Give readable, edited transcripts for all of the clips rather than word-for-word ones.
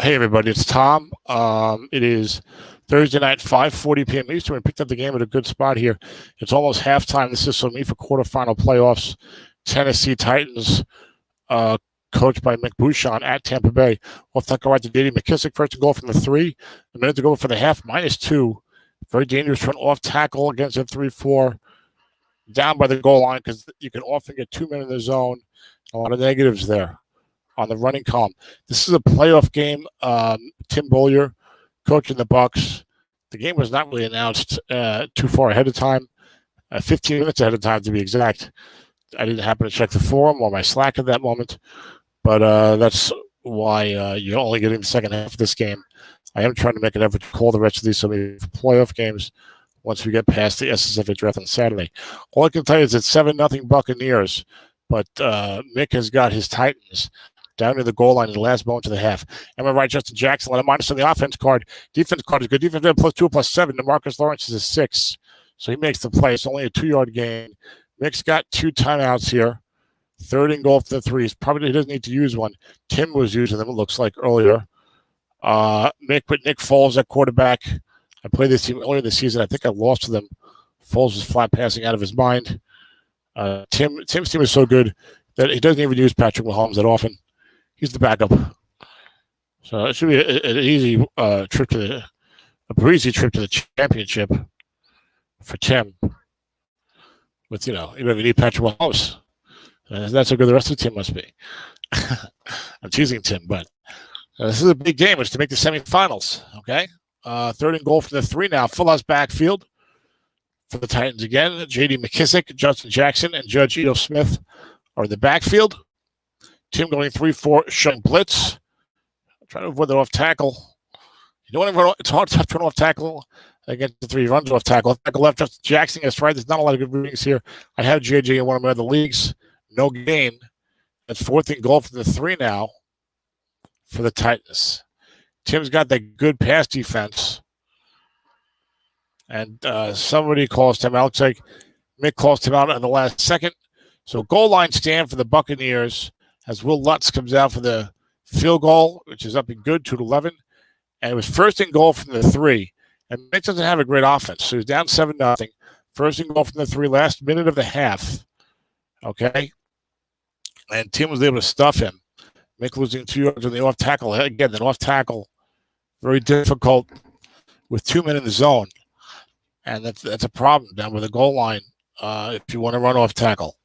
Hey everybody, it's Tom. It is Thursday night, 5:40 p.m. Eastern. We picked up the game at a good spot here. It's almost halftime. This is SOMIFA quarterfinal playoffs. Tennessee Titans, coached by Mick Bouchon at Tampa Bay. We'll have to go right to J.D. McKissick, first and goal from the 3. A minute to go for the half, -2. Very dangerous for an off tackle against a 3-4. Down by the goal line because you can often get 2 men in the zone. A lot of negatives there on the running column. This is a playoff game. Tim Bollier coaching the Bucs. The game was not really announced too far ahead of time, 15 minutes ahead of time to be exact. I didn't happen to check the forum or my Slack at that moment, but that's why you're only getting the second half of this game. I am trying to make an effort to call the rest of these playoff games once we get past the SSFA draft on Saturday. All I can tell you is it's 7-0 Buccaneers, but Mick has got his Titans down to the goal line in the last moment of the half. Am I right, Justin Jackson? A minus on the offense card. Defense card is good. Defense +2, +7. DeMarcus Lawrence is a 6. So he makes the play. It's only a 2-yard gain. Mick's got 2 timeouts here. 3rd and goal for the 3. He doesn't need to use one. Tim was using them, it looks like, earlier. Mick put Nick Foles at quarterback. I played this team earlier this season. I think I lost to them. Foles was flat passing out of his mind. Tim's team is so good that he doesn't even use Patrick Mahomes that often. He's the backup. So it should be an easy trip to a breezy trip to the championship for Tim. With, you don't even need Patrick Mahomes. That's how good the rest of the team must be. I'm teasing Tim, but this is a big game. It's to make the semifinals, okay? 3rd and goal for the 3 now. Full house backfield for the Titans again. J.D. McKissick, Justin Jackson, and Judge Ito Smith are in the backfield. Tim going 3-4, showing blitz. Trying to avoid the off tackle. It's hard to turn off tackle against the 3 runs off tackle. Off tackle left, Justin Jackson. That's right. There's not a lot of good readings here. I have JJ in one of my other leagues. No gain. That's 4th and goal for the 3 now for the Titans. Tim's got that good pass defense. And somebody calls him out. Looks like Mick calls him out in the last second. So goal line stand for the Buccaneers as Will Lutz comes out for the field goal, which is up and good, 2-11. And it was 1st and goal from the 3. And Mick doesn't have a great offense, so he's down 7-0. 1st and goal from the 3, last minute of the half. Okay? And Tim was able to stuff him. Mick losing 2 yards on the off tackle. Again, the off tackle, very difficult with 2 men in the zone. And that's a problem down by the goal line if you want to run off tackle.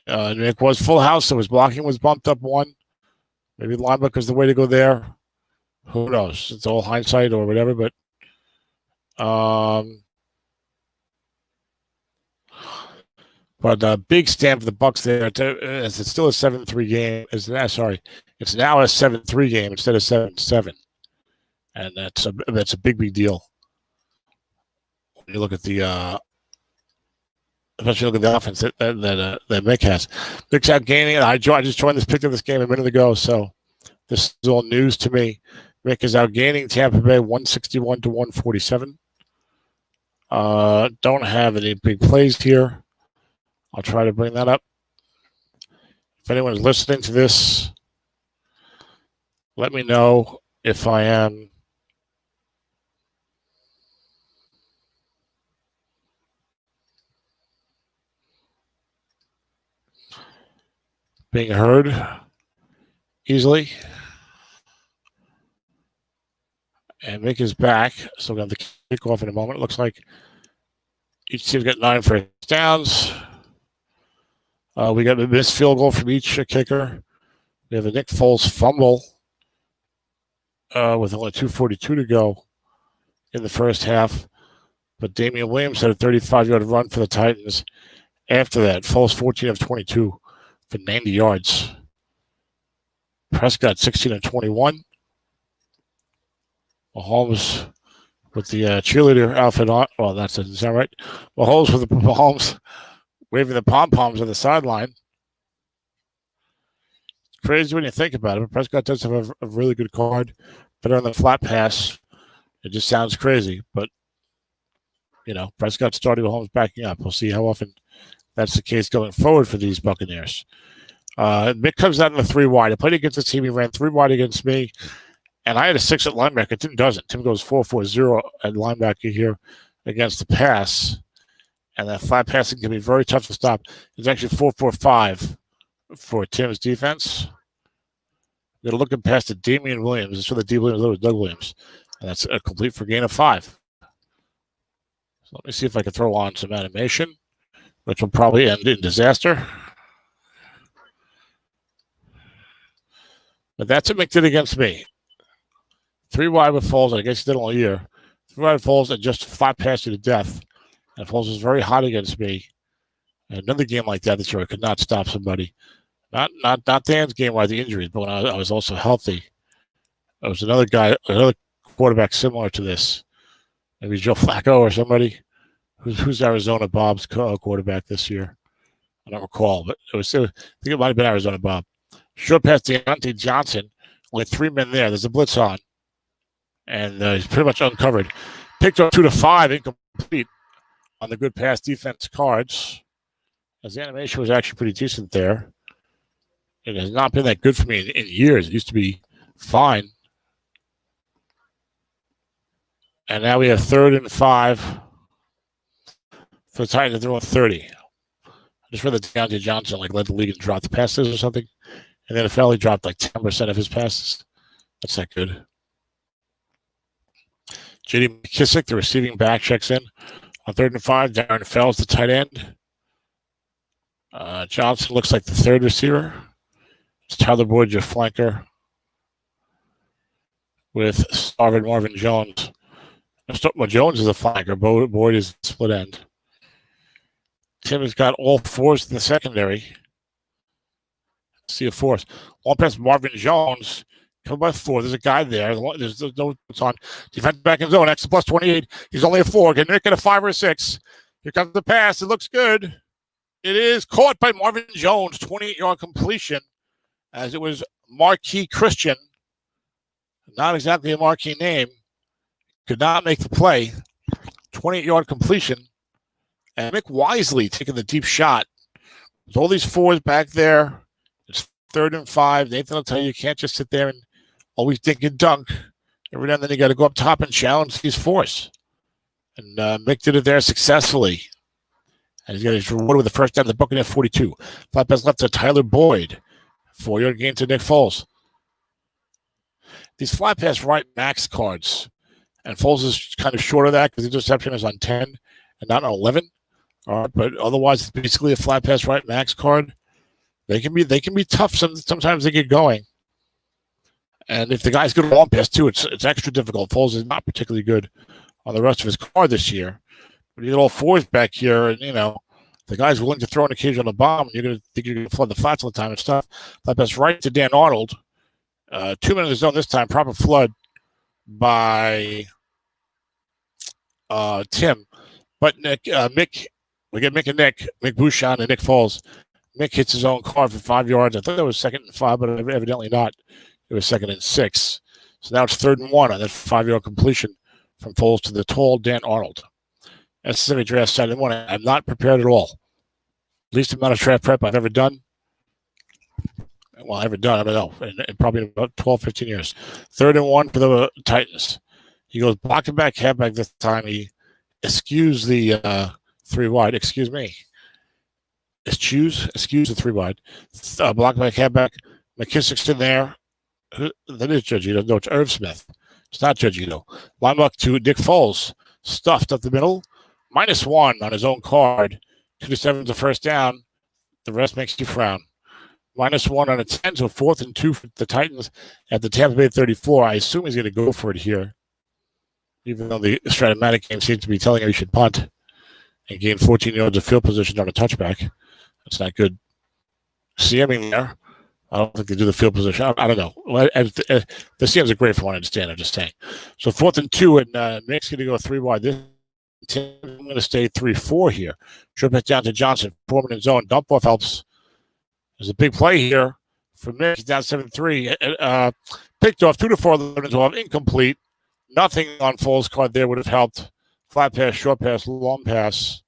Mick was full house, so his blocking was bumped up 1. Maybe linebacker's the way to go there. Who knows? It's all hindsight or whatever, but big stand for the Bucs there. It's still a 7-3 game. It's now a 7-3 game instead of 7-7, and that's a big deal. When you look at the especially look at the offense that Mick has. Mick's out gaining. I just picked up this game a minute ago, so this is all news to me. Mick is out gaining Tampa Bay 161-147. Don't have any big plays here. I'll try to bring that up. If anyone is listening to this, let me know if I am being heard easily. And Mick is back, so we're going to have the kickoff in a moment. It looks like each team's got 9 first downs. We got a missed field goal from each kicker. We have a Nick Foles fumble with only 2:42 to go in the first half. But Damian Williams had a 35-yard run for the Titans. After that, Foles 14 of 22 for 90 yards. Prescott 16 of 21. Mahomes with the cheerleader outfit on. Well, that doesn't sound right. Mahomes with the Mahomes waving the pom-poms on the sideline. It's crazy when you think about it, but Prescott does have a really good card. Better on the flat pass. It just sounds crazy, but, Prescott started, Mahomes backing up. We'll see how often that's the case going forward for these Buccaneers. Mick comes out in the 3 wide. I played against the team. He ran 3 wide against me, And I had a 6 at linebacker. Tim doesn't. Tim goes 4-4-0 at linebacker here against the pass. And that flat passing can be very tough to stop. It's actually 4-4-5 for Tim's defense. They're looking past to Damian Williams. It's for the D. Williams, that was Doug Williams. And that's a complete for gain of 5. So let me see if I can throw on some animation, which will probably end in disaster. But that's what Mick did against me. 3 wide with Foles, I guess he did all year. 3 wide with Foles and just 5 passes to death. And Foles was very hot against me. And another game like that this year, I could not stop somebody. Not Dan's game where the injuries, but when I was also healthy. There was another quarterback similar to this. Maybe Joe Flacco or somebody. Who's Arizona Bob's quarterback this year? I don't recall, but I think it might have been Arizona Bob. Short pass to Deontay Johnson with 3 men there. There's a blitz on. And he's pretty much uncovered. Picked up 2-5, incomplete on the good pass defense cards. As the animation was actually pretty decent there. It has not been that good for me in years. It used to be fine. And now we have 3rd and 5 for the Titans to throw 30. I just read that Deontay Johnson led the league and dropped the passes or something. And then the NFL dropped 10% of his passes. That's not good. J.D. McKissick, the receiving back, checks in on 3rd and 5. Darren Fells, the tight end. Johnson looks like the 3rd receiver. It's Tyler Boyd, your flanker, with Starvin Marvin Jones. Well, Jones is a flanker. Boyd is split end. Tim has got all 4s in the secondary. See a 4th. Long pass Marvin Jones. Come by 4. There's a guy there. There's no it's on. Defensive back in zone. Extra plus 28. He's only a 4. Can Nick get a 5 or a 6? Here comes the pass. It looks good. It is caught by Marvin Jones. 28-yard completion. As it was Marquis Christian. Not exactly a marquee name. Could not make the play. 28-yard completion. And Mick wisely taking the deep shot. With all these 4s back there. It's 3rd and 5. Nathan will tell you can't just sit there and always dink and dunk. Every now and then you got to go up top and challenge these 4s. And Mick did it there successfully. And he's got his reward with the first down of the Buccaneers 42. Flat pass left to Tyler Boyd. 4-yard gain to Nick Foles. These flat pass right max cards. And Foles is kind of short of that because the interception is on 10 and not on 11. All right, but otherwise it's basically a flat pass right max card. They can be tough. Sometimes they get going. And if the guy's good at long pass too, it's extra difficult. Foles is not particularly good on the rest of his card this year. But you get all 4s back here, and the guy's willing to throw an occasional bomb, and you're going to think you're going to flood the flats all the time and stuff. Flat pass right to Dan Arnold. 2 men in the zone this time. Proper flood by Tim. But Mick, we get Mick and Nick Bouchon and Nick Foles. Mick hits his own card for 5 yards. I thought that was 2nd and 5, but evidently not. It was 2nd and 6. So now it's 3rd and 1 on that 5-yard completion from Foles to the tall Dan Arnold. That's the draft side and 1. I'm not prepared at all. Least amount of draft prep I've ever done. Well, I don't know. In probably about 12, 15 years. 3rd and 1 for the Titans. He goes blocking back, halfback this time. He eschews the 3 wide. Excuse me. Eschews the 3 wide. Blocking back, halfback. McKissick's in there. That is Judge Ito. No, it's Irv Smith. It's not Judge Ito. Linebacker to Nick Foles. Stuffed up the middle. -1 on his own card. 2-7 is the first down. The rest makes you frown. -1 on a 10, so 4th and 2 for the Titans at the Tampa Bay 34. I assume he's going to go for it here, even though the Stratomatic game seems to be telling him he should punt and gain 14 yards of field position on a touchback. That's not good. CMing there. I don't think they do the field position. I don't know. The CMs are great for what I understand. I'm just saying. So 4th and 2, and Nick's going to go 3 wide. This team going to stay 3-4 here. Trip it down to Johnson. Foreman in zone. Dump off helps. There's a big play here for Mick. He's down 7-3. Picked off 2-4, 11-12. Incomplete. Nothing on Foles' card there would have helped. Flat pass, short pass, long pass.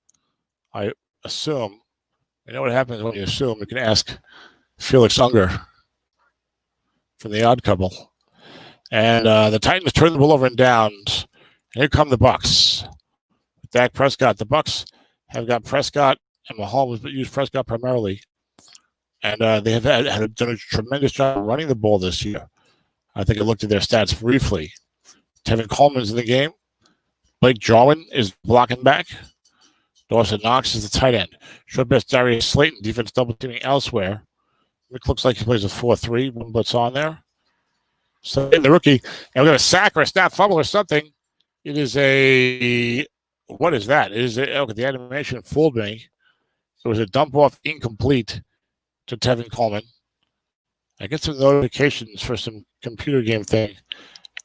I assume. You know what happens when you assume. You can ask Felix Unger from the Odd Couple. And the Titans turn the ball over in downs. And here come the Bucs. With Dak Prescott. The Bucs have got Prescott and Mahomes, but use Prescott primarily. And they have done a tremendous job running the ball this year. I think I looked at their stats briefly. Tevin Coleman's in the game. Blake Jarwin is blocking back. Dawson Knox is the tight end. Short pass Darius Slayton, defense double teaming elsewhere. Rick looks like he plays a 4-3. One blitz on there. So in the rookie, and we got a sack or a snap fumble or something. It is a, what is that? It is a, okay, the animation fooled me. It was a dump off incomplete to Tevin Coleman. I get some notifications for some computer game thing.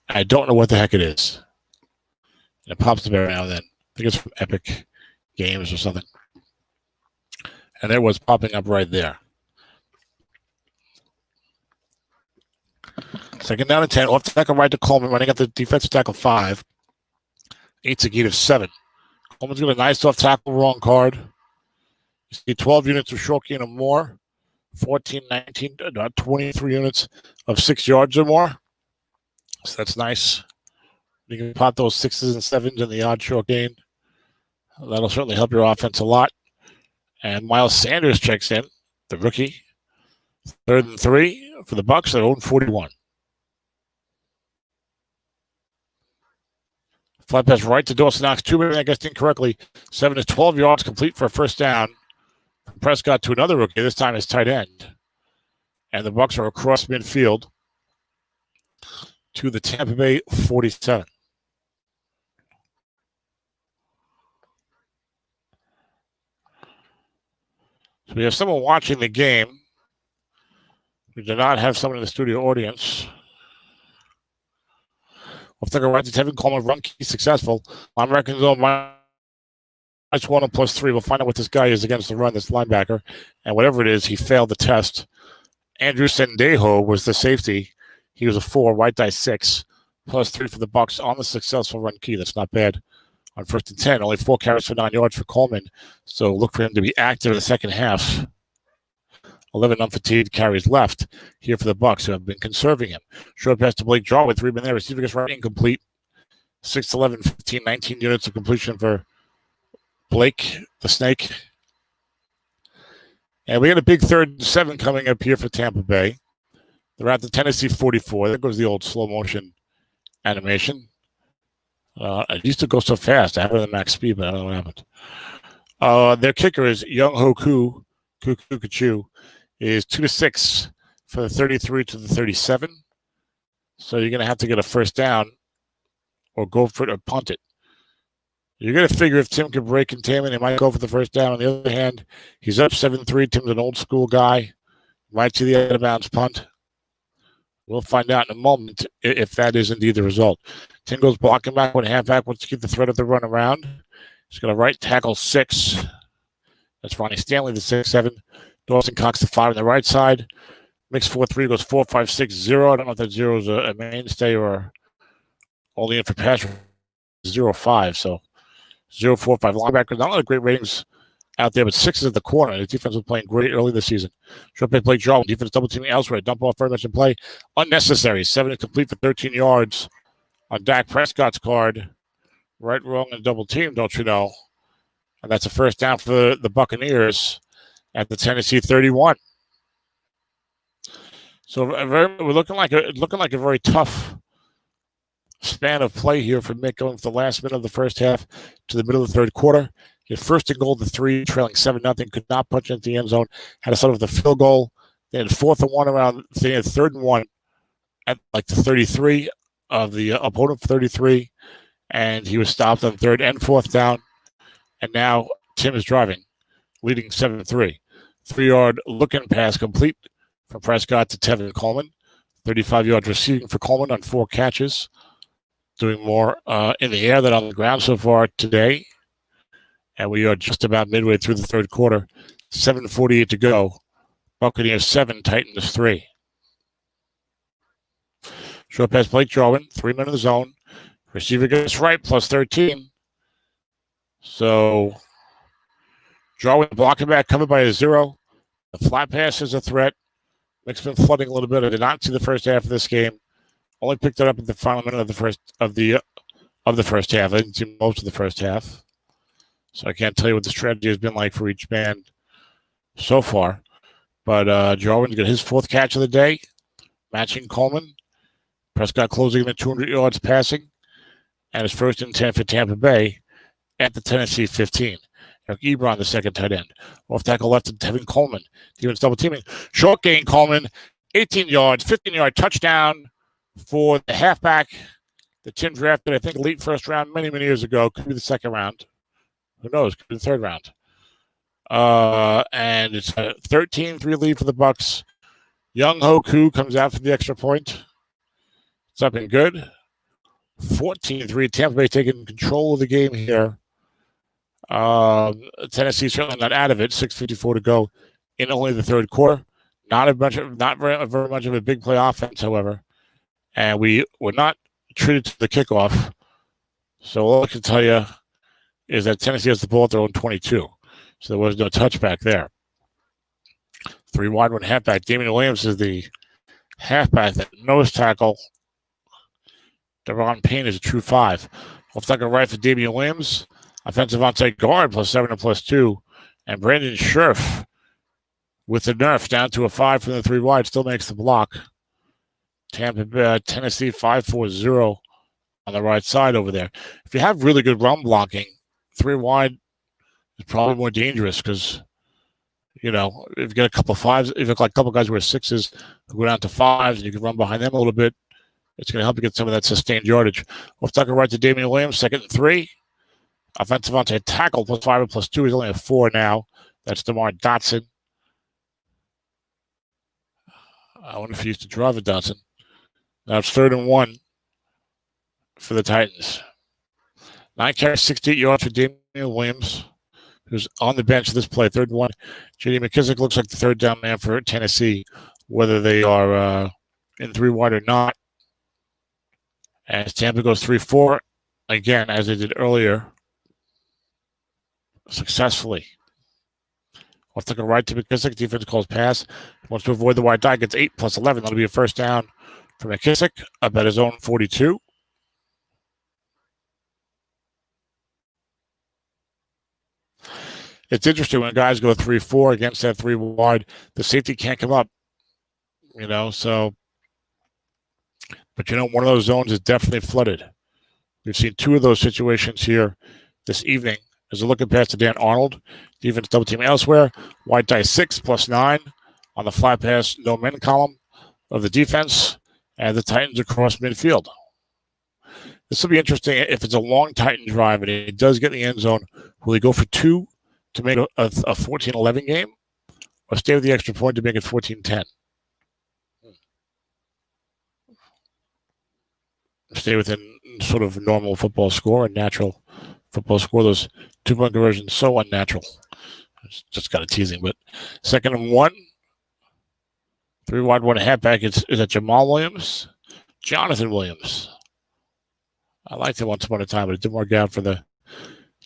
I don't know what the heck it is. And it pops up every now and then. I think it's from Epic Games or something. And it was popping up right there. Second down and 10. Off tackle right to Coleman, running up the defensive tackle 5. 8's a gain of 7. Coleman's got a nice off tackle wrong card. You see 12 units of short gain or more. 14, 19, 23 units of 6 yards or more. So that's nice. You can pot those 6s and 7s in the odd short gain. That'll certainly help your offense a lot. And Miles Sanders checks in, the rookie. 3rd and 3 for the Bucs at 0-41. Flat pass right to Dawson Knox. 2 minutes, I guessed incorrectly. 7 to 12 yards complete for a first down. Prescott to another rookie, this time as tight end. And the Bucs are across midfield to the Tampa Bay 47. So we have someone watching the game. We do not have someone in the studio audience. We'll take a right to Tevin Coleman. Run key successful. On record zone, minus 1 and +3. We'll find out what this guy is against the run, this linebacker. And whatever it is, he failed the test. Andrew Sendejo was the safety. He was a 4, right die 6. +3 for the Bucs on the successful run key. That's not bad. On 1st and 10, only 4 carries for 9 yards for Coleman. So look for him to be active in the second half. 11 unfatigued carries left here for the Bucs, who have been conserving him. Short pass to Blake Jarwin, 3 men there. Receiver gets right incomplete. 6, 11, 15, 19 units of completion for Blake, the Snake. And we got a big 3rd and 7 coming up here for Tampa Bay. They're at the Tennessee 44. There goes the old slow motion animation. It used to go so fast. I have it at max speed, but I don't know what happened. Their kicker is Young Hoku Kachu. Is 2 to 6 for the 33 to the 37. So you're going to have to get a first down or go for it or punt it. You're going to figure if Tim can break containment, he might go for the first down. On the other hand, he's up 7-3. Tim's an old school guy. Might see the out of bounds punt. We'll find out in a moment if that is indeed the result. Tim goes blocking back when halfback wants to keep the threat of the run around. He's going to right tackle 6. That's Ronnie Stanley, the 6-7. Dawson Cox, the 5 on the right side. Mix 4-3 goes 4-5-6-0. I don't know if that 0 is a mainstay or only in for pass 0-5. So 0-4-5 linebacker. Not a lot of great ratings out there, but 6 is at the corner. The defense was playing great early this season. Short play Blake Jarwin. Defense double teaming elsewhere. Dump off very much in play. Unnecessary. 7 is complete for 13 yards on Dak Prescott's card. Right, wrong, and double team, don't you know? And that's a first down for the Buccaneers at the Tennessee 31. So we're looking like a very tough span of play here for Mick, going from the last minute of the first half to the middle of the third quarter. His 1st and goal to 3, trailing 7-0, could not punch into the end zone. Had to start with the field goal. They had 4th and 1 around. They had 3rd and 1 at like the 33 of the opponent 33, and he was stopped on 3rd and 4th down. And now Tim is driving, leading 7-3. 3-yard looking pass complete from Prescott to Tevin Coleman. 35 yards receiving for Coleman on 4 catches. Doing more in the air than on the ground so far today. And we are just about midway through the third quarter. 7:48 to go. Buccaneers 7, Titans 3. Short pass Blake Jarwin, 3 men in the zone. Receiver gets right, +13. So Jarwin blocking back, covered by a 0. The flat pass is a threat. Mick's been flooding a little bit. I did not see the first half of this game. Only picked it up at the final minute of the first half. I didn't see most of the first half, so I can't tell you what the strategy has been like for each band so far. But Jarwin's got his 4th catch of the day, matching Coleman. Prescott closing in at 200 yards passing, and his 1st and 10 for Tampa Bay at the Tennessee 15. Eric Ebron, the 2nd tight end. Off tackle left to Tevin Coleman. Demons double teaming. Short gain Coleman, 18 yards, 15-yard touchdown for the halfback. The team drafted, I think, late first round many, many years ago. Could be the 2nd round. Who knows? Could be the 3rd round. And it's a 13-3 lead for the Bucks. Young Hoku comes out for the extra point. It's up and good. 14-3. Tampa Bay taking control of the game here. Tennessee certainly not out of it. 6:54 to go in only the 3rd quarter. Not very much of a big play offense, however. And we were not treated to the kickoff. So all I can tell you is that Tennessee has the ball at their own 22. So there was no touchback there. 3 wide, 1 halfback. Damian Williams is the halfback. That nose tackle. Deron Payne is a true 5. Off tackle right for Damian Williams. Offensive onside guard +7 and +2. And Brandon Scherf with the nerf down to a 5 from the 3 wide. Still makes the block. Tennessee 5-4-0 on the right side over there. If you have really good run blocking, 3 wide is probably more dangerous because, if you get a couple 5s, if you've got a couple guys who are 6s who go down to 5s and you can run behind them a little bit, it's going to help you get some of that sustained yardage. We'll talk right to Damian Williams, 2nd and 3. Offensive onside tackle +5 and +2. He's only a 4 now. That's DeMar Dotson. I wonder if he used to drive a Dotson. Now it's 3rd and 1 for the Titans. 9 carries, 68 yards for Damian Williams, who's on the bench this play. 3rd and 1. J.D. McKissick looks like the 3rd down man for Tennessee, whether they are in 3 wide or not. As Tampa goes 3-4, again, as they did earlier, successfully. Off tackle right to McKissick. Defense calls pass. Wants to avoid the wide die. Gets 8 + 11. That'll be a 1st down for McKissick up at his own 42. It's interesting when guys go 3-4 against that 3 wide, the safety can't come up, so. But, one of those zones is definitely flooded. We've seen 2 of those situations here this evening. There's a looking pass to Dan Arnold. Defense double team elsewhere. White die 6 +9 on the flat pass, no men column of the defense. And the Titans across midfield. This will be interesting if it's a long Titan drive and he does get in the end zone. Will he go for 2 to make a 14-11 game? Or stay with the extra point to make it 14-10? Stay within sort of normal football score and natural football score. Those 2-point conversions so unnatural. It's just kind of teasing. But 2nd and 1. 3 wide, 1 halfback. Is that Jamal Williams? Jonathan Williams. I liked him once upon a time, but it didn't work out for the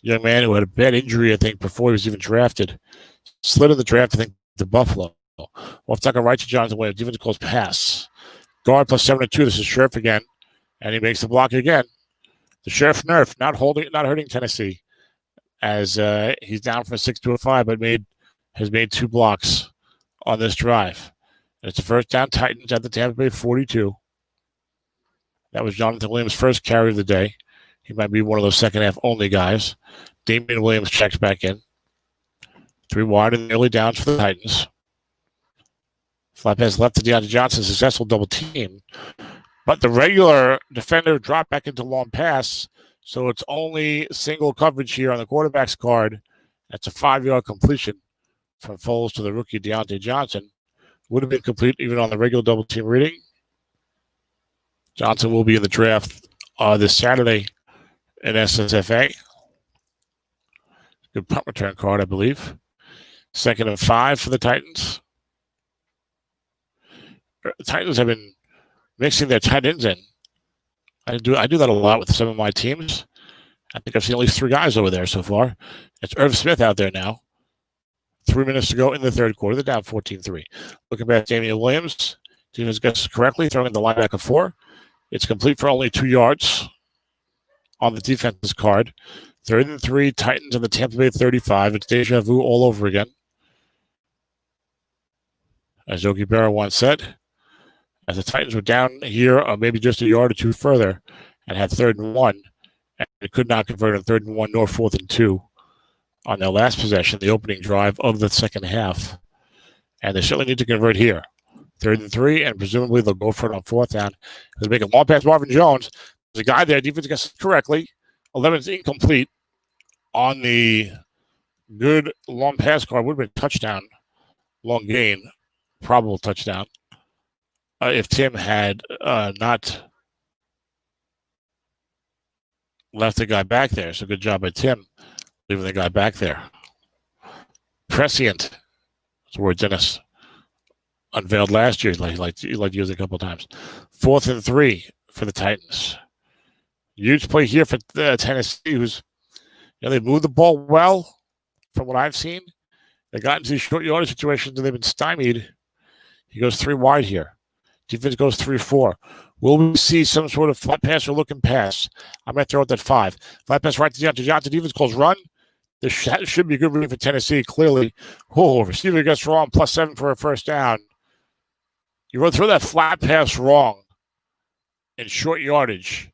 young man who had a bad injury, I think, before he was even drafted. Slid in the draft, I think, to Buffalo. Off tackle right to Jonathan Williams. Defense calls pass. Guard +7 and 2. This is Scherf again. And he makes the block again. The Sheriff nerf, not hurting Tennessee, as he's down from a 6 to a 5, but has made 2 blocks on this drive. And it's a 1st down Titans at the Tampa Bay 42. That was Jonathan Williams' first carry of the day. He might be one of those second half only guys. Damian Williams checks back in. 3 wide in the early downs for the Titans. Flat pass left to Deontay Johnson, successful double team. But the regular defender dropped back into long pass, so it's only single coverage here on the quarterback's card. That's a 5-yard completion from Foles to the rookie Deontay Johnson. Would have been complete even on the regular double team reading. Johnson will be in the draft this Saturday in SSFA. Good punt return card, I believe. 2nd and 5 for the Titans. The Titans have been mixing their tight ends in. I do that a lot with some of my teams. I think I've seen at least 3 guys over there so far. It's Irv Smith out there now. 3 minutes to go in the 3rd quarter. They're down 14-3. Looking back at Damian Williams. Defense gets correctly, throwing the linebacker 4. It's complete for only 2 yards on the defense's card. 3rd and 3, Titans on the Tampa Bay 35. It's deja vu all over again. As Yogi Berra once said, as the Titans were down here, maybe just a yard or two further, and had 3rd and 1, and it could not convert on 3rd and 1 nor 4th and 2 on their last possession, the opening drive of the second half. And they certainly need to convert here. 3rd and 3, and presumably they'll go for it on 4th down. They'll make a long pass. Marvin Jones, there's a guy there. Defense gets it correctly. 11 is incomplete on the good long pass card. Would have been touchdown, long gain, probable touchdown. If Tim had not left the guy back there. So good job by Tim leaving the guy back there. Prescient. That's the word Dennis unveiled last year. He liked to use it a couple of times. 4th and 3 for the Titans. Huge play here for Tennessee, who's, they moved the ball well from what I've seen. They got into these short yardage situations and they've been stymied. He goes 3 wide here. Defense goes 3-4. Will we see some sort of flat pass or looking pass? I'm going to throw it at 5. Flat pass right to Deontay Johnson. Defense calls run. This should be a good reading for Tennessee, clearly. Oh, receiver gets wrong, +7 for a first down. You throw that flat pass wrong in short yardage,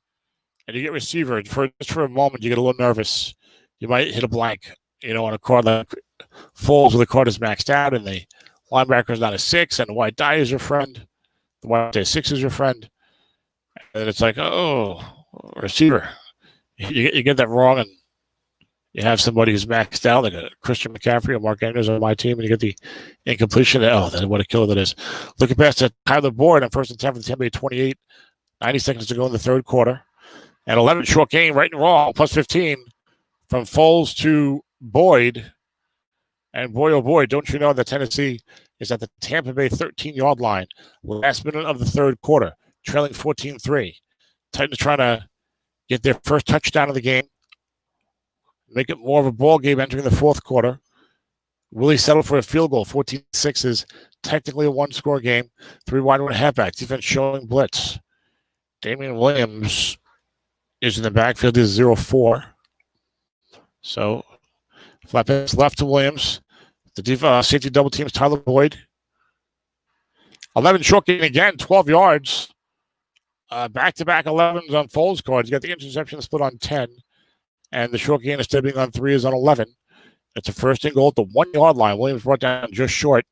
and you get receiver. Just for a moment, you get a little nervous. You might hit a blank, on a card like Foles where the card is maxed out, and the linebacker is not a 6, and the white die is your friend. The white die 6 is your friend. And it's like, oh, receiver. You get that wrong, and you have somebody who's maxed out, like a Christian McCaffrey or Mark Andrews on my team, and you get the incompletion. Oh, what a killer that is. Looking past that Tyler Boyd on 1st and 10 for the Tampa Bay 28. 90 seconds to go in the 3rd quarter. And 11 short gain, right and wrong, +15 from Foles to Boyd. And boy, oh boy, don't you know that Tennessee is at the Tampa Bay 13-yard line. Last minute of the 3rd quarter, trailing 14-3. Titans trying to get their first touchdown of the game. Make it more of a ball game entering the 4th quarter. Will he settle for a field goal? 14-6 is technically a 1-score game. 3 wide, 1 halfback. Defense showing blitz. Damian Williams is in the backfield. Is 0-4. So, flat pass left to Williams. The safety double teams Tyler Boyd. 11 short gain again, 12 yards. Back-to-back 11s on Foles cards. You got the interception split on 10. And the short gain instead of being on 3 is on 11. It's a 1st and goal at the 1-yard line. Williams brought down just short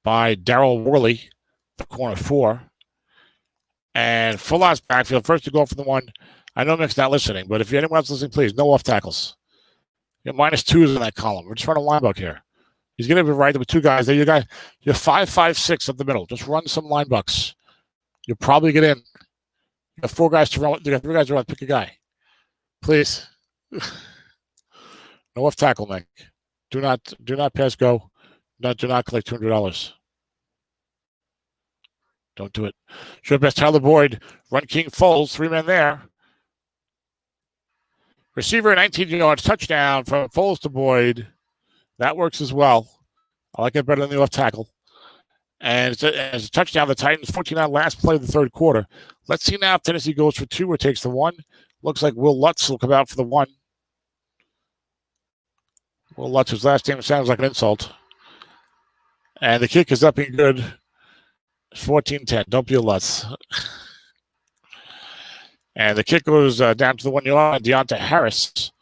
by Darrell Worley, the corner 4. And full out's backfield. 1st and goal for the 1. I know Mick's not listening, but if anyone else listening, please, no off tackles. You're -2s in that column. We're just running line buck here. He's going to be right with 2 guys there. You're 5-5-6 up the middle. Just run some line bucks. You'll probably get in. You got 4 guys to run. You got 3 guys to run. Pick a guy. Please. No off tackle, Mick. Do not pass go. Do not collect $200. Don't do it. Short pass Tyler Boyd. Run King Foles. 3 men there. Receiver 19 yards. Touchdown from Foles to Boyd. That works as well. I like it better than the off tackle. And it's a touchdown. The Titans 14-9 last play of the 3rd quarter. Let's see now if Tennessee goes for 2 or takes the 1. Looks like Will Lutz will come out for the 1. Will Lutz, whose last name sounds like an insult. And the kick is up and good. 14-10. Don't be a Lutz. And the kick goes down to the 1-yard line. Deontay Harris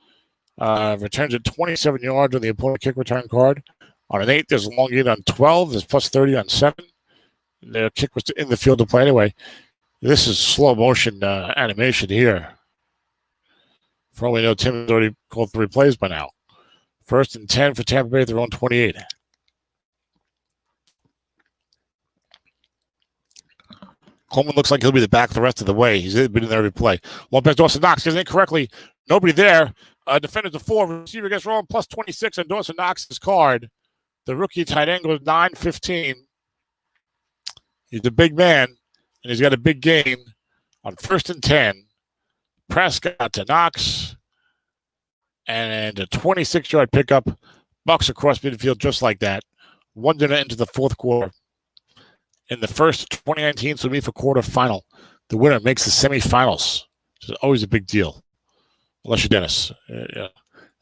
returns it 27 yards on the opponent kick return card. On an 8, there's a long gain on 12. There's +30 on 7. The kick was in the field to play anyway. This is slow motion animation here. For all we know, Tim has already called 3 plays by now. 1st and 10 for Tampa Bay at their own 28. Coleman looks like he'll be the back the rest of the way. He's been in there every play. One pass, Dawson Knox gets in correctly. Nobody there. Defender to 4. Receiver gets wrong. +26 on Dawson Knox's card. The rookie tight end goes 9-15. He's a big man, and he's got a big gain on 1st and 10. Prescott to Knox. And a 26-yard pickup. Bucks across midfield just like that. 1 minute into the 4th quarter. in the first 2019 SOMIFA quarterfinal. The winner makes the semifinals, which is always a big deal, unless you're Dennis. Yeah.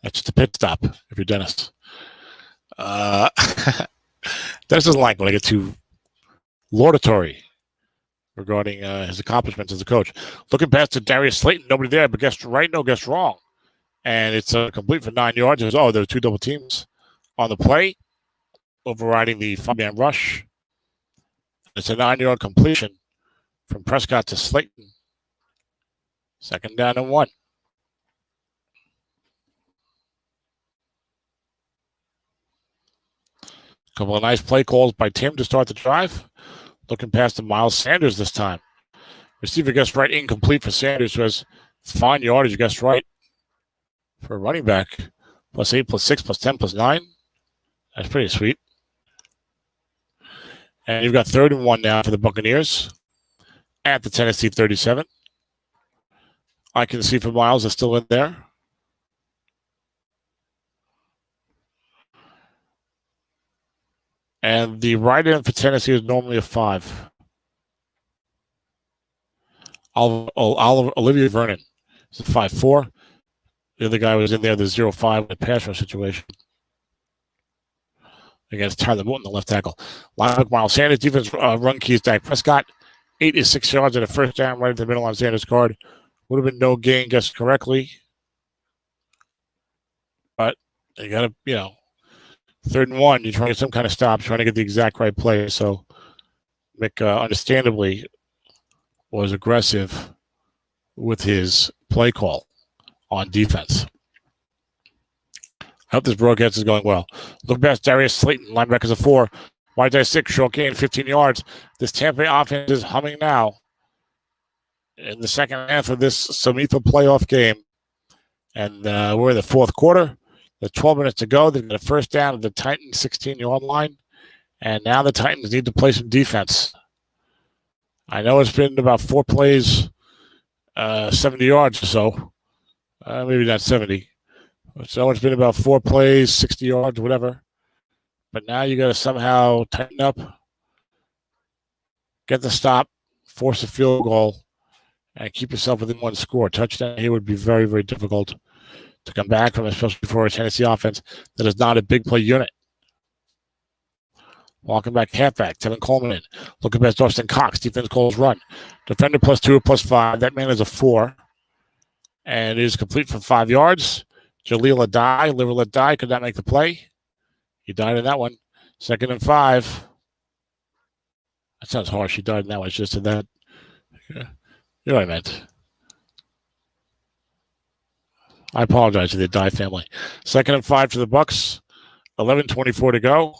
That's just a pit stop if you're Dennis. Dennis doesn't like when I get too laudatory regarding his accomplishments as a coach. Looking past to Darius Slayton, nobody there, but guessed right, no, guessed wrong. And it's complete for 9 yards. There were two double teams on the play, overriding the 5-man rush. It's a 9-yard completion from Prescott to Slayton. 2nd down and 1. A couple of nice play calls by Tim to start the drive. Looking past to Miles Sanders this time. Receiver guessed right, incomplete for Sanders, who has fine yardage, guessed right for a running back. +8, +6, +10, +9. That's pretty sweet. And you've got 3rd and 1 now for the Buccaneers at the Tennessee 37. I can see for Miles is still in there. And the right end for Tennessee is normally a 5. Olivia Vernon is a 5'4". The other guy was in there, the 0-5 in the pass rush situation against Tyler Moulton, the left tackle. Linebacker Miles Sanders, defense run keys, Dak Prescott. 8 is 6 yards at a first down right at the middle on Sanders' guard. Would have been no gain, guessed correctly. But you got to, 3rd and 1, you're trying to get some kind of stop, trying to get the exact right play. So Mick, understandably, was aggressive with his play call on defense. I hope this broadcast is going well. Look past Darius Slayton, linebackers a 4. Wide guy 6, short gain, 15 yards. This Tampa Bay offense is humming now in the second half of this SOMIFA playoff game. And we're in the 4th quarter. There's 12 minutes to go. They've got a first down at the Titans' 16-yard line. And now the Titans need to play some defense. I know it's been about 4 plays, 70 yards or so. Maybe not 70. So it's been about 4 plays, 60 yards, whatever. But now you got to somehow tighten up, get the stop, force a field goal, and keep yourself within 1 score. Touchdown here would be very, very difficult to come back from, especially for a Tennessee offense that is not a big play unit. Walking back halfback, Tevin Coleman in. Looking past Austin Cox. Defense calls run. Defender +2 or +5. That man is a 4. And it is complete for 5 yards. Jaleel Adai, live or let die, could not make the play. He died in that one. 2nd and 5. That sounds harsh. He died in that one. It's just in that. You know what I meant. I apologize to the Adai family. 2nd and 5 to the Bucs. 11:24 to go.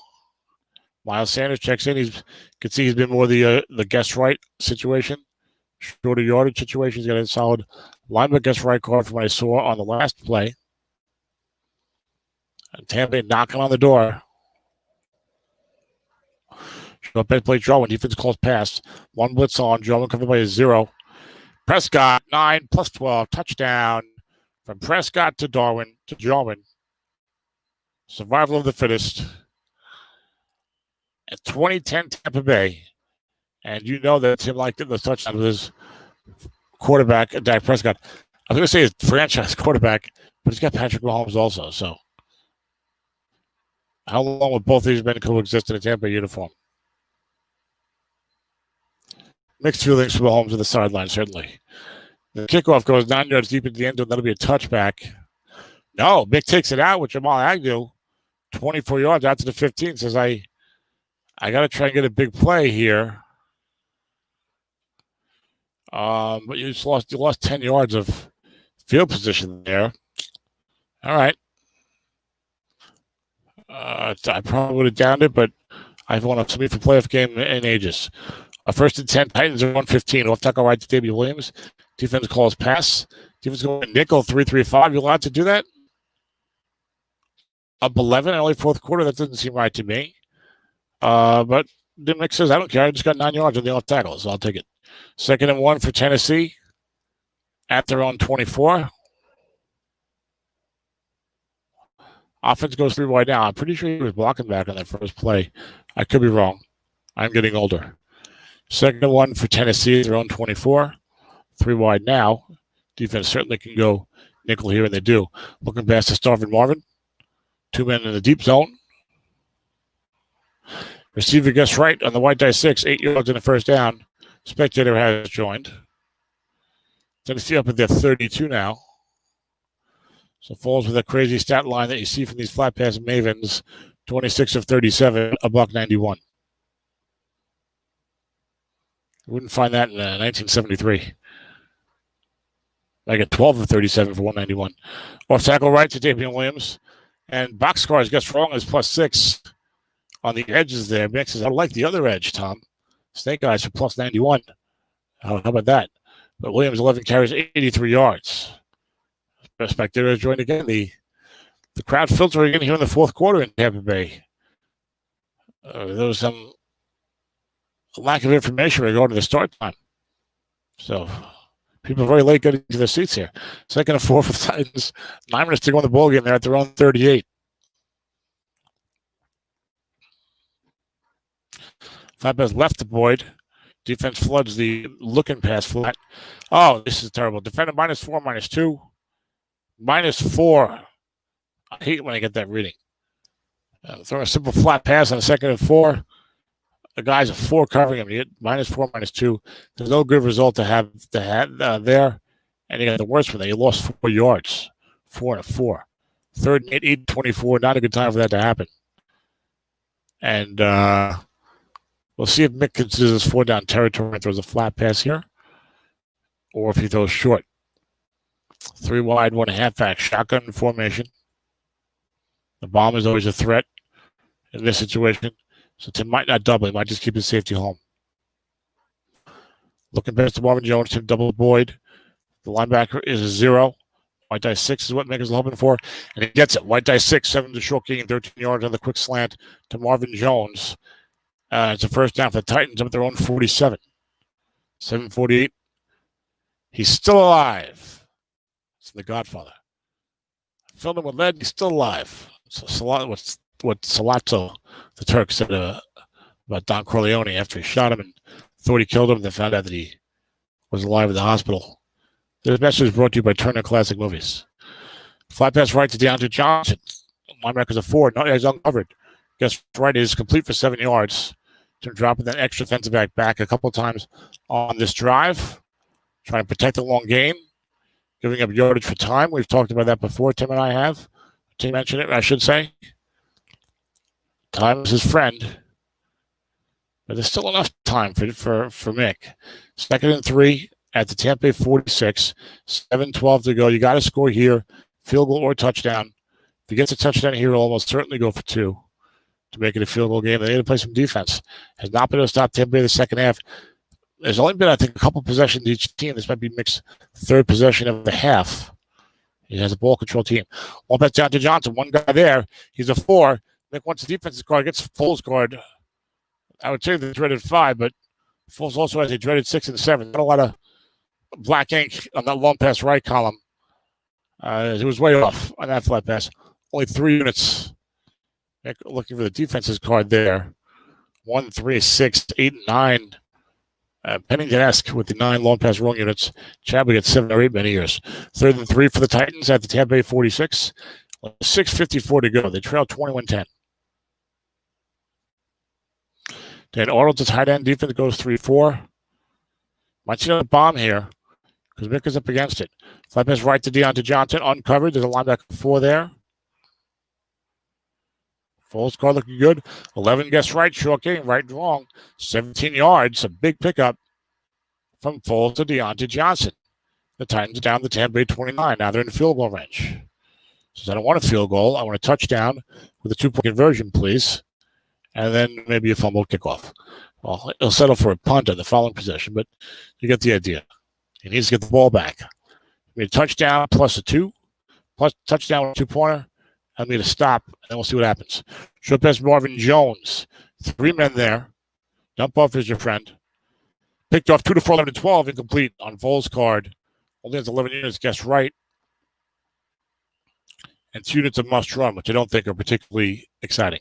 Miles Sanders checks in. You can see he's been more the guess right situation, shorter yardage situation. He's got a solid linebacker guess right card from what I saw on the last play. And Tampa Bay knocking on the door. Short bed play draw when defense calls pass. 1 blitz on. Jarwin covered by a 0. Prescott 9 +12 touchdown from Prescott to Darwin to Jarwin. Survival of the fittest. At 2010 Tampa Bay, and you know that Tim liked the touchdown with his quarterback, Dak Prescott. I was going to say his franchise quarterback, but he's got Patrick Mahomes also. So, how long would both these men coexist in a Tampa Bay uniform? Mixed feelings for Mahomes on the sideline, certainly. The kickoff goes 9 yards deep at the end zone. That'll be a touchback. No, Mick takes it out with Jamal Agnew, 24 yards out to the 15. Says, I got to try and get a big play here. But you lost 10 yards of field position there. All right. I probably would have downed it, but I've won a SOMIFA playoff game in ages. 1st and 10, Titans are 115. Off tackle right to Davey Williams. Defense calls pass. Defense going nickel 3-3-5. You allowed to do that? Up 11 early 4th quarter. That doesn't seem right to me. But the Mick says, I don't care. I just got 9 yards on the off tackle, so I'll take it. 2nd and 1 for Tennessee at their own 24. Offense goes 3 wide now. I'm pretty sure he was blocking back on that first play. I could be wrong. I'm getting older. Second and 1 for Tennessee, their own 24. 3 wide now. Defense certainly can go nickel here, and they do. Looking past to Starvin Marvin. 2 men in the deep zone. Receiver gets right on the white die 6. 8 yards in the first down. Spectator has joined. Tennessee up at their 32 now. So falls with a crazy stat line that you see from these flat pass mavens. 26 of 37, $191. Wouldn't find that in 1973. I get 12 of 37 for 191. Off tackle right to Damian Williams. And Boxcars gets wrong as +6 on the edges there. Mixes. I like the other edge, Tom. Snake Eyes for +91. How about that? But Williams 11 carries 83 yards. Spectator joined again. The crowd filtering in here in the fourth quarter in Tampa Bay. There was some lack of information regarding the start time. So people are very late getting to their seats here. Second and 4 for the Titans. 9 minutes to go in the ball game. They're at their own 38. Flat pass left to Boyd. Defense floods the looking pass flat. Oh, this is terrible. Defender -4, -2. -4. I hate when I get that reading. Throw a simple flat pass on a second and 4. The guy's a 4 covering him. You get -4, -2. There's no good result to have there. And you got the worst one there. You lost 4 yards. 4 and a 4. Third and 8, 24. Not a good time for that to happen. And we'll see if Mick considers 4 down territory and throws a flat pass here. Or if he throws short. 3 wide, 1 halfback. Shotgun formation. The bomb is always a threat in this situation. So Tim might not double. He might just keep his safety home. Looking past to Marvin Jones. Tim double Boyd. The linebacker is a 0. White die 6 is what Mick is hoping for. And he gets it. White die 6, 7 to short gain, 13 yards on the quick slant to Marvin Jones. It's a first down for the Titans up at their own 47. 7:48. He's still alive. It's the Godfather. Filled him with lead. He's still alive. So what Salazzo, the Turk, said about Don Corleone after he shot him and thought he killed him, and then found out that he was alive in the hospital. This message is brought to you by Turner Classic Movies. Flat pass right to DeAndre Johnson. Linebacker's a 4. No, he's uncovered. Guess right is complete for 7 yards. Tim dropping that extra defensive back a couple of times on this drive. Trying to protect the long game. Giving up yardage for time. We've talked about that before, Tim and I have. Tim mentioned it, I should say. Time is his friend. But there's still enough time for Mick. Second and 3 at the Tampa Bay 46. 7:12 to go. You got to score here. Field goal or touchdown. If he gets a touchdown here, he'll almost certainly go for 2 to make it a field goal game. They need to play some defense. Has not been able to stop Tampa Bay in the second half. There's only been, I think, a couple possessions each team. This might be Mick's third possession of the half. He has a ball control team. One pass down to Johnson. One guy there. He's a 4. Mick wants the defensive guard. Gets Foles guard. I would say the dreaded 5, but Foles also has a dreaded 6 and 7. Not a lot of black ink on that long pass right column. He was way off on that flat pass. Only 3 units. Mick looking for the defense's card there. 1, 3, 6, 8, 9. Pennington-esque with the 9 long pass wrong units. Chadwick at 7 or 8 many years. Third and 3 for the Titans at the Tampa Bay 46. 6:54 to go. They trail 21-10. Dan Arnold's a tight end. Defense goes 3-4. Might see another bomb here because Mick is up against it. Flat pass right to Deontay Johnson. Uncovered. There's a linebacker 4 there. Foles guard looking good. 11 gets right. Short game. Right and wrong. 17 yards. A big pickup from Foles to Deontay Johnson. The Titans down the Tampa Bay 29. Now they're in the field goal range. Says, I don't want a field goal. I want a touchdown with a 2-point conversion, please. And then maybe a fumble kickoff. Well, he'll settle for a punt on the following possession, but you get the idea. He needs to get the ball back. A touchdown plus a 2, plus touchdown with a 2-pointer. I need a stop, and then we'll see what happens. Short pass Marvin Jones. 3 men there. Dump off is your friend. Picked off 2 to 4, 11 to 12. Incomplete on Foles' card. Only has 11 units. Guess right. And 2 units of must run, which I don't think are particularly exciting.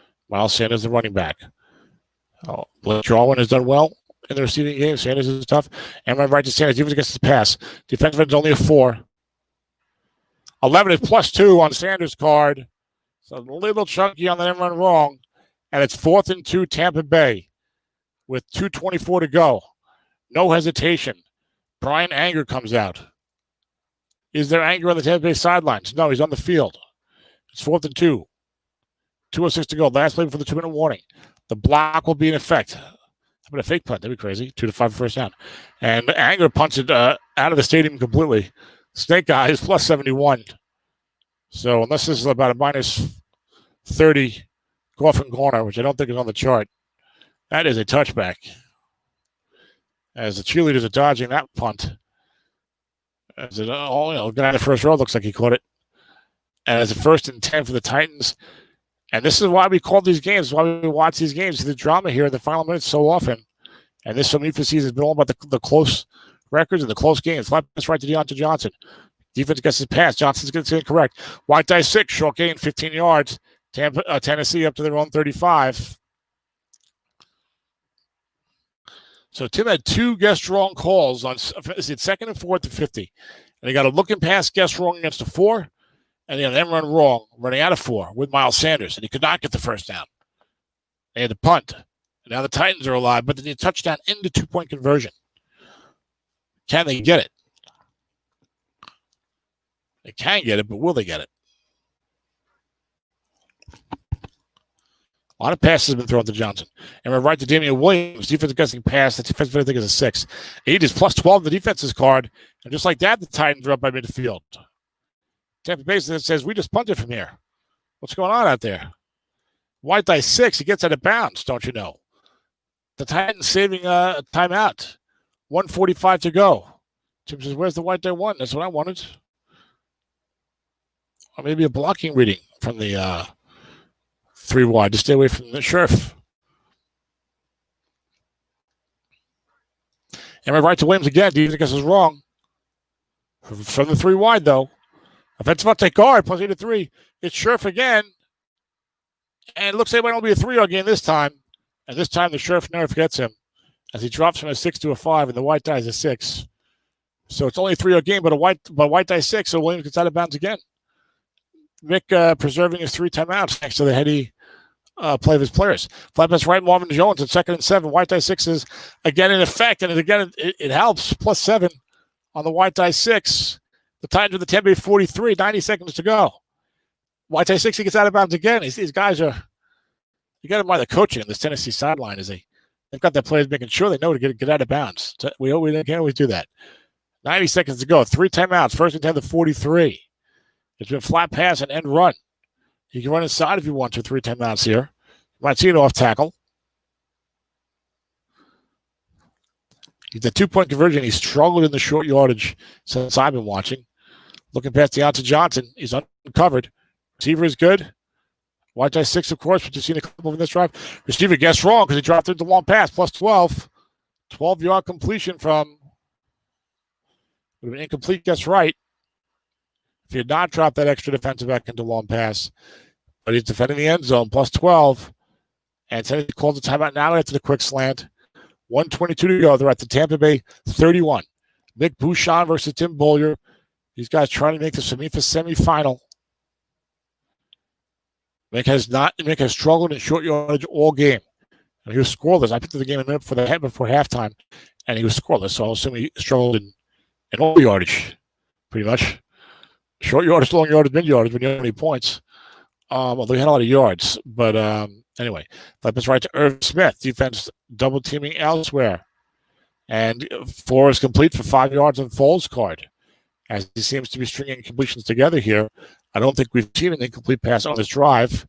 Miles Sanders, the running back. Blake Jarwin has done well in the receiving game. Sanders is tough. And my right to Sanders, even against the pass. Defensive end is only a 4. 11 is +2 on Sanders' card. So a little chunky on the end run wrong. And it's 4th and 2, Tampa Bay, with 2:24 to go. No hesitation. Brian Anger comes out. Is there anger on the Tampa Bay sidelines? No, he's on the field. It's 4th and 2. 2:06 to go. Last play before the 2-minute warning. The block will be in effect. How about a fake punt? That'd be crazy. 2-5 first down. And Anger punts it out of the stadium completely. Snake Eyes +71. So unless this is about a -30 coffin corner, which I don't think is on the chart, that is a touchback. As the cheerleaders are dodging that punt. As it guy in the first row looks like he caught it. And it's a 1st and 10 for the Titans. And this is why we call these games, why we watch these games. The drama here in the final minutes so often. And this SOMIFA season has been all about the close records and the close games. Flat pass right to Deontay Johnson. Defense gets his pass. Johnson's going to get incorrect. White die 6, short gain, 15 yards. Tennessee up to their own 35. So Tim had 2 guess wrong calls on 2nd and 4th to 50. And he got a looking pass guess wrong against a 4. And he had them run wrong, running out of 4 with Miles Sanders. And he could not get the first down. They had to punt. And now the Titans are alive, but they need a touchdown into 2-point conversion. Can they get it? They can get it, but will they get it? A lot of passes have been thrown to Johnson. And we're right to Damian Williams. Defensive guessing pass. The defensive, I think, is a 6. 8 is +12 the defense's card. And just like that, the Titans are up by midfield. Tampa Bay says, we just punted from here. What's going on out there? White die 6. He gets out of bounds, don't you know? The Titans saving a timeout. 1:45 to go. Tim says, where's the white die 1? That's what I wanted. Or maybe a blocking reading from the 3 wide to stay away from the sheriff. And we're right to Williams again. Defense guess is wrong. From the 3 wide, though. Offensive uptake guard, +8-3. It's Sheriff again. And it looks like it might only be a 3-yard gain this time. And this time the Sheriff never forgets him as he drops from a 6 to a 5, and the white die is a 6. So it's only a 3-yard gain, but white die 6, so Williams gets out of bounds again. Mick preserving his 3 timeouts thanks to the heady play of his players. Flat pass right, Marvin Jones at 2nd and 7. White die 6 is again in effect, and again it helps. +7 on the white die 6. The Titans with the Tampa Bay 43, 90 seconds to go. White die 6, he gets out of bounds again. These guys are, you got to admire the coaching on this Tennessee sideline. They've got their players making sure they know to get out of bounds. We can't always do that. 90 seconds to go. 3 timeouts. 1st and 10 to 43. It's been flat pass and end run. You can run inside if you want to. 3 timeouts here. You might see an off tackle. The 2-point conversion, he struggled in the short yardage since I've been watching. Looking past Deontay Johnson, he's uncovered. Receiver is good. White die 6, of course, but you've seen a couple in this drive. Receiver guessed wrong because he dropped into the long pass, +12. 12-yard completion from, would have been incomplete, guess right. If he had not dropped that extra defensive back into long pass. But he's defending the end zone, +12. And Tennessee calls the timeout now after the quick slant. 1:22 to go. They're at the Tampa Bay 31. Nick Bouchon versus Tim Bollier. These guys trying to make the SOMIFA semifinal. Nick has struggled in short yardage all game. And he was scoreless. I picked up the game a minute before halftime, and he was scoreless. So I'll assume he struggled in all yardage, pretty much. Short yardage, long yardage, mid yardage, when you have any points. Although he had a lot of yards. But anyway, that was right to Irv Smith. Defense double teaming elsewhere. And 4 is complete for 5 yards on Foles' card. As he seems to be stringing completions together here. I don't think we've seen an incomplete pass on this drive.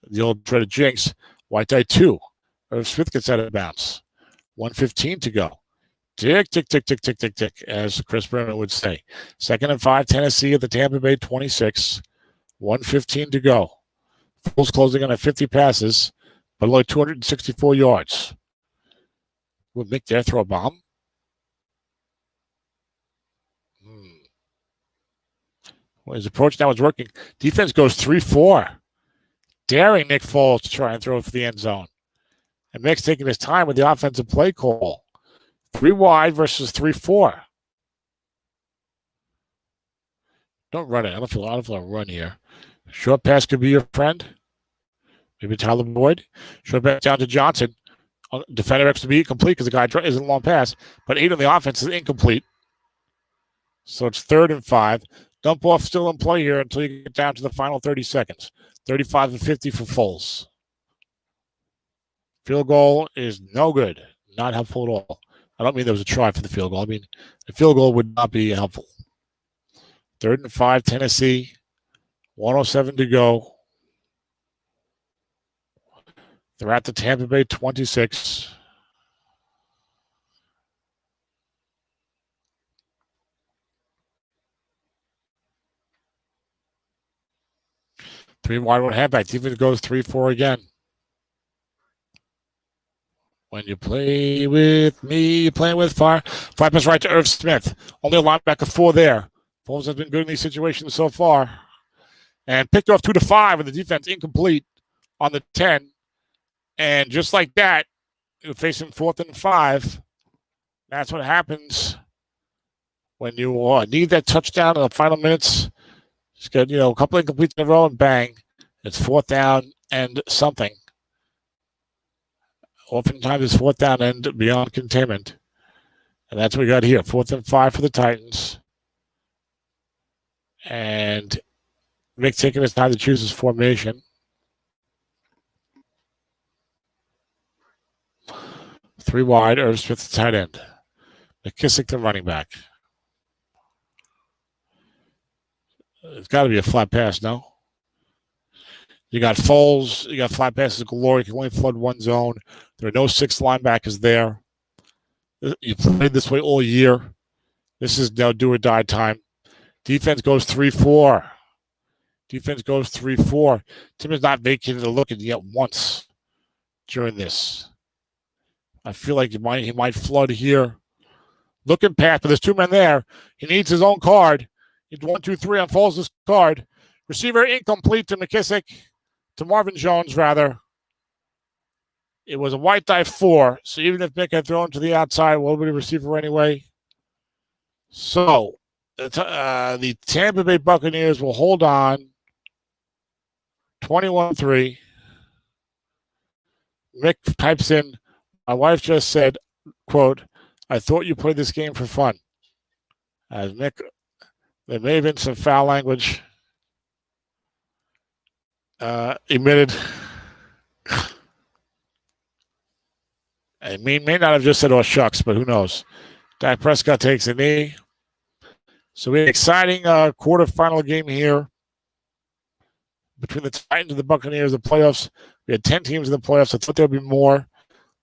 The old dreaded jinx. White die 2. Irv Smith gets out of bounds. 1:15 to go. Tick, tick, tick, tick, tick, tick, tick, as Chris Berman would say. 2nd and 5, Tennessee at the Tampa Bay 26. 1:15 to go. Foles closing on at 50 passes, but only 264 yards. Would Mick dare throw a bomb? Well, his approach now is working. Defense goes 3-4. daring Nick Foles to try and throw it for the end zone. And Mick's taking his time with the offensive play call. 3 wide versus 3-4. Don't run it. I don't feel a run here. Short pass could be your friend. Maybe Tyler Boyd. Short pass down to Johnson. Defender X to be complete because the guy isn't a long pass. But 8 on the offense is incomplete. So it's 3rd and 5. Dump off still in play here until you get down to the final 30 seconds. 35 and 50 for Foles. Field goal is no good. Not helpful at all. I don't mean there was a try for the field goal. I mean, the field goal would not be helpful. 3rd and 5, Tennessee. 1:07 to go. They're at the Tampa Bay 26. Three wide, one halfback. Defense goes 3-4 again. When you play with me, you're playing with fire. 5 pass right to Irv Smith. Only a linebacker 4 there. Foles has been good in these situations so far. And picked off 2 to 5 with the defense incomplete on the 10. And just like that, you're facing 4th and 5. That's what happens when you need that touchdown in the final minutes. Just get, a couple incompletes in a row and bang. It's 4th down and something. Oftentimes it's 4th down and beyond containment. And that's what we got here. 4th and 5 for the Titans. And Mick taking his time to choose his formation. 3 wide, Irv Smith, the tight end. McKissick, the running back. It's got to be a flat pass, no? You got Foles. You got flat passes galore. You can only flood one zone. There are no 6 linebackers there. You played this way all year. This is now do or die time. Defense goes 3-4. Defense goes 3-4. Tim has not vacated a look at yet once during this. I feel like he might flood here. Looking past, but there's 2 men there. He needs his own card. He's 1, 2, 3 on Foles' card. Receiver incomplete to McKissick. To Marvin Jones, rather. It was a white die 4. So even if Mick had thrown to the outside, what would be receiver anyway? So the Tampa Bay Buccaneers will hold on. 21-3. Mick types in, my wife just said, quote, I thought you played this game for fun. As Mick, there may have been some foul language emitted. I mean, may not have just said, oh, shucks, but who knows. Dak Prescott takes a knee. So we had an exciting quarterfinal game here between the Titans and the Buccaneers, the playoffs. We had 10 teams in the playoffs. I thought there would be more.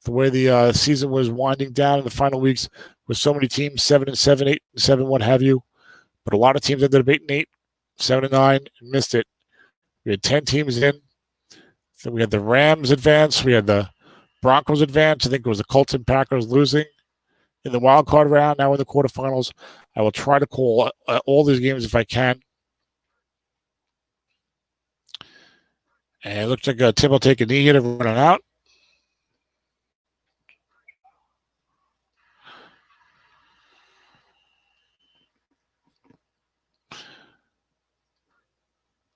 The way the season was winding down in the final weeks with so many teams, 7-7, 8-7, what have you. But a lot of teams ended up 8-8, 7-9, and missed it. We had 10 teams in. So we had the Rams advance. We had the Broncos advance. I think it was the Colts and Packers losing in the wild card round. Now in the quarterfinals. I will try to call all these games if I can. And it looks like Tim will take a knee hit and run out.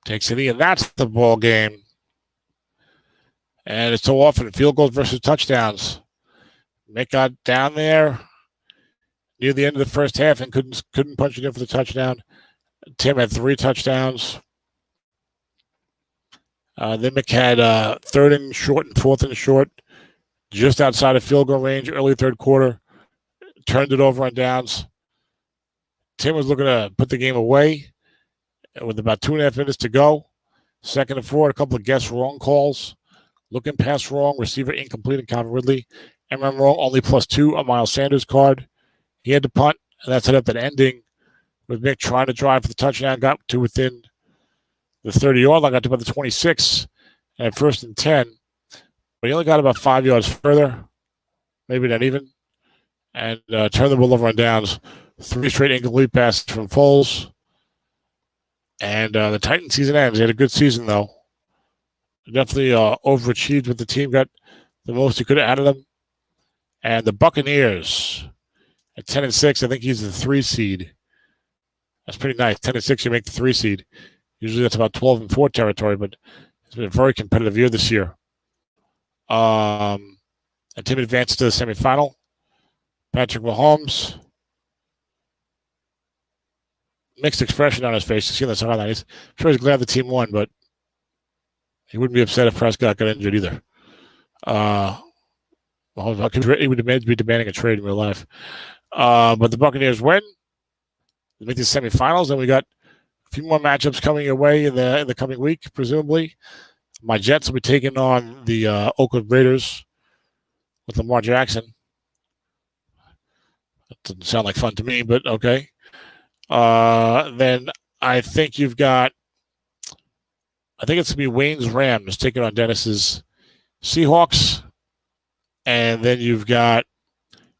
Takes a knee, and that's the ball game. And it's so often field goals versus touchdowns. Mick got down there near the end of the first half and couldn't punch it in for the touchdown. Tim had 3 touchdowns. Then Mick had 3rd and short and 4th and short, just outside of field goal range, early 3rd quarter. Turned it over on downs. Tim was looking to put the game away with about 2.5 minutes to go. 2nd and 4, a couple of guess wrong calls. Looking pass wrong, receiver incomplete and Calvin Ridley. MM wrong, only +2 on Miles Sanders' card. He had to punt, and that set up an ending with Mick trying to drive for the touchdown. Got to within the 30-yard line, got to about the 26, and 1st and 10. But he only got about 5 yards further, maybe not even, and turned the ball over on downs. 3 straight incomplete passes from Foles. And the Titans season ends. He had a good season, though. Definitely overachieved with the team, got the most he could have out of them. And the Buccaneers at 10-6, I think he's the 3 seed. That's pretty nice. 10-6, you make the 3 seed. Usually that's about 12-4 territory, but it's been a very competitive year this year. And team advances to the semifinal. Patrick Mahomes, mixed expression on his face. You see that sideline. I'm sure he's glad the team won, but he wouldn't be upset if Prescott got injured either. He would be demanding a trade in real life. But the Buccaneers win. They make the semifinals, and we got a few more matchups coming your way in the coming week, presumably. My Jets will be taking on the Oakland Raiders with Lamar Jackson. That doesn't sound like fun to me, but okay. Then I think it's going to be Wayne's Rams taking on Dennis's Seahawks. And then you've got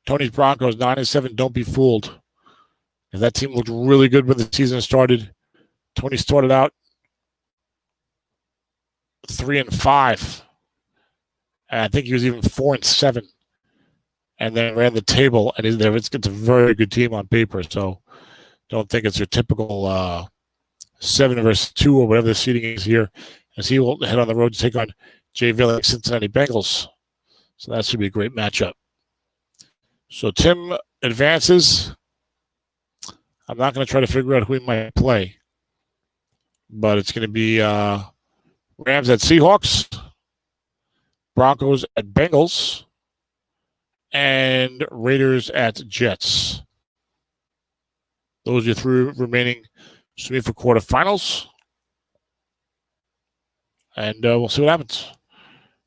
Tony's Broncos, 9-7. Don't be fooled. And that team looked really good when the season started. Tony started out 3-5. And I think he was even 4-7. And then ran the table. And it's a very good team on paper. So don't think it's your typical 7-2 or whatever the seeding is here. As he will head on the road to take on Jay Villick, Cincinnati Bengals. So that should be a great matchup. So Tim advances. I'm not going to try to figure out who he might play. But it's going to be Rams at Seahawks, Broncos at Bengals, and Raiders at Jets. Those are your 3 remaining SOMIFA quarterfinals. And we'll see what happens.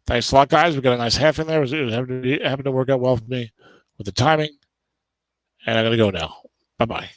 Thanks a lot, guys. We got a nice half in there. It happened to work out well for me with the timing. And I'm going to go now. Bye-bye.